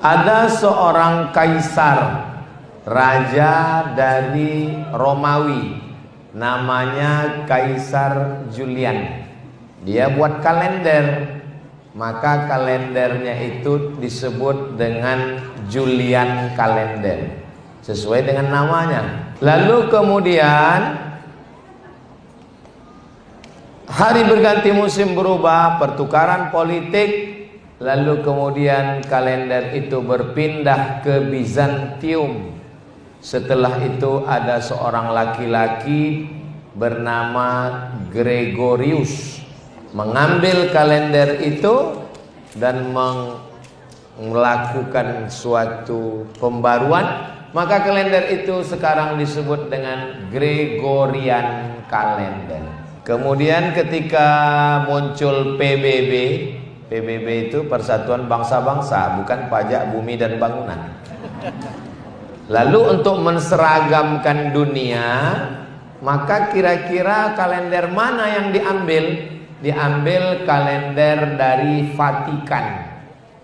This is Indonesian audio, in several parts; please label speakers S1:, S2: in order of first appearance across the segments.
S1: Ada seorang kaisar, raja dari Romawi, namanya Kaisar Julian. Dia buat kalender, maka kalendernya itu disebut dengan Julian kalender, sesuai dengan namanya. Lalu kemudian hari berganti musim berubah, pertukaran politik. Lalu kemudian kalender itu berpindah ke Bizantium. Setelah itu ada seorang laki-laki bernama Gregorius mengambil kalender itu dan melakukan suatu pembaruan. Maka kalender itu sekarang disebut dengan Gregorian kalender. Kemudian ketika muncul PBB itu Persatuan Bangsa-Bangsa, bukan Pajak Bumi dan Bangunan. Lalu untuk menseragamkan dunia, maka kira-kira kalender mana yang diambil? Diambil kalender dari Vatikan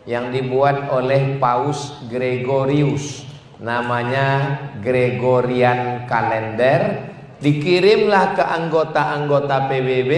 S1: yang dibuat oleh Paus Gregorius, namanya Gregorian kalender. Dikirimlah ke anggota-anggota PBB.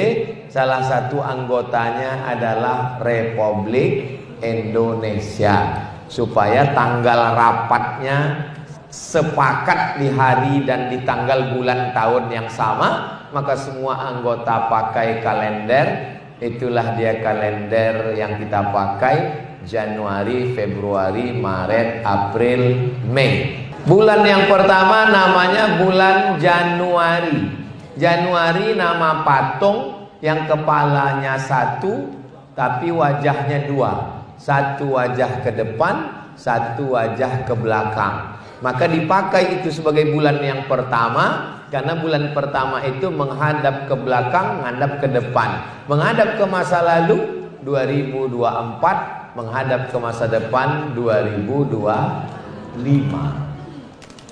S1: Salah satu anggotanya adalah Republik Indonesia, supaya tanggal rapatnya sepakat di hari dan di tanggal bulan tahun yang sama. Maka semua anggota pakai kalender. Itulah dia kalender yang kita pakai: Januari, Februari, Maret, April, Mei. Bulan yang pertama namanya bulan Januari. Januari nama patung yang kepalanya satu tapi wajahnya dua. Satu wajah ke depan, satu wajah ke belakang. Maka dipakai itu sebagai bulan yang pertama, karena bulan pertama itu menghadap ke belakang, menghadap ke depan. Menghadap ke masa lalu 2024, menghadap ke masa depan 2025.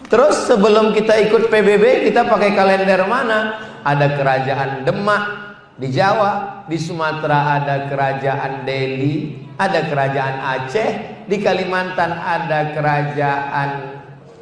S1: Terus sebelum kita ikut PBB, kita pakai kalender mana? Ada kerajaan Demak di Jawa, di Sumatera ada kerajaan Delhi, ada kerajaan Aceh, di Kalimantan ada kerajaan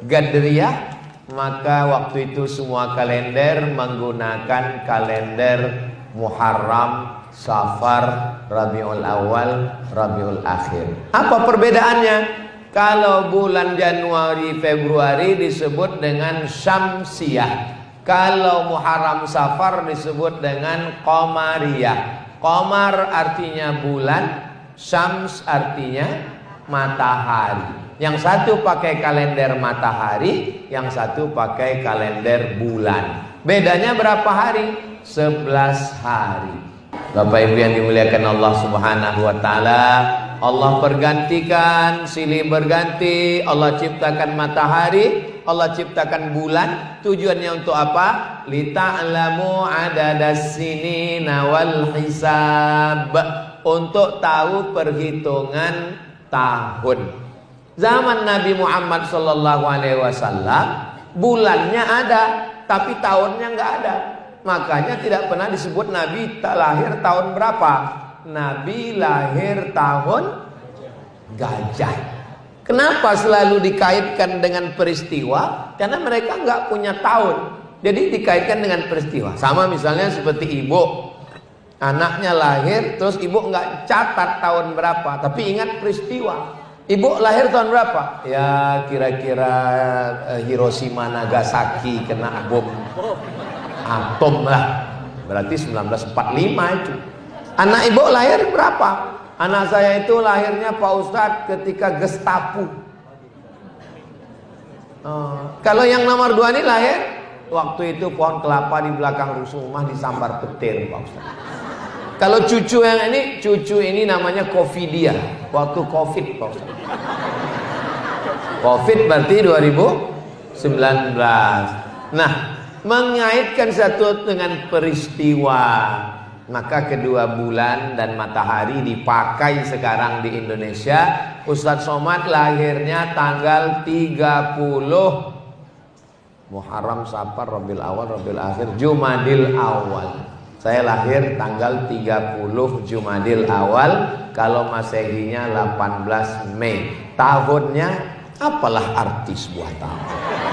S1: Gadriah. Maka waktu itu semua kalender menggunakan kalender Muharram, Safar, Rabiul Awal, Rabiul Akhir. Apa perbedaannya? Kalau bulan Januari, Februari disebut dengan Syamsiyah. Kalau Muharram, Safar disebut dengan Qamariyah. Qamar artinya bulan, Syams artinya matahari. Yang satu pakai kalender matahari, yang satu pakai kalender bulan. Bedanya berapa hari? 11 hari. Bapak Ibu yang dimuliakan Allah Subhanahu wa taala, Allah bergantikan, silih berganti. Allah ciptakan matahari, Allah ciptakan bulan. Tujuannya untuk apa? Lita'lamu adadas sinina wal hisab, untuk tahu perhitungan tahun. Zaman Nabi Muhammad SAW bulannya ada, tapi tahunnya nggak ada. Makanya tidak pernah disebut Nabi lahir tahun berapa. Nabi lahir tahun gajah. Kenapa selalu dikaitkan dengan peristiwa? Karena mereka nggak punya tahun, jadi dikaitkan dengan peristiwa. Sama misalnya seperti ibu, anaknya lahir, terus ibu nggak catat tahun berapa, tapi ingat peristiwa. Ibu lahir tahun berapa? Ya kira-kira Hiroshima Nagasaki kena bom atom lah, berarti 1945 itu. Anak ibu lahir berapa? Anak saya itu lahirnya Pak Ustadz ketika Gestapo. Kalau yang nomor 2 ini lahir waktu itu pohon kelapa di belakang rumah disambar petir, Pak Ustadz. Kalau cucu yang ini, cucu ini namanya Covidia, waktu Covid, Pak Ustadz. Covid berarti 2019. Nah, mengaitkan satu dengan peristiwa, maka kedua bulan dan matahari dipakai sekarang di Indonesia. Ustadz Somad lahirnya tanggal 30 Muharram, Safar, Rabiul Awal, Rabiul Akhir, Jumadil Awal. Saya lahir tanggal 30 Jumadil Awal, kalau Masehinya 18 Mei. tahunnya, apalah arti sebuah tahun.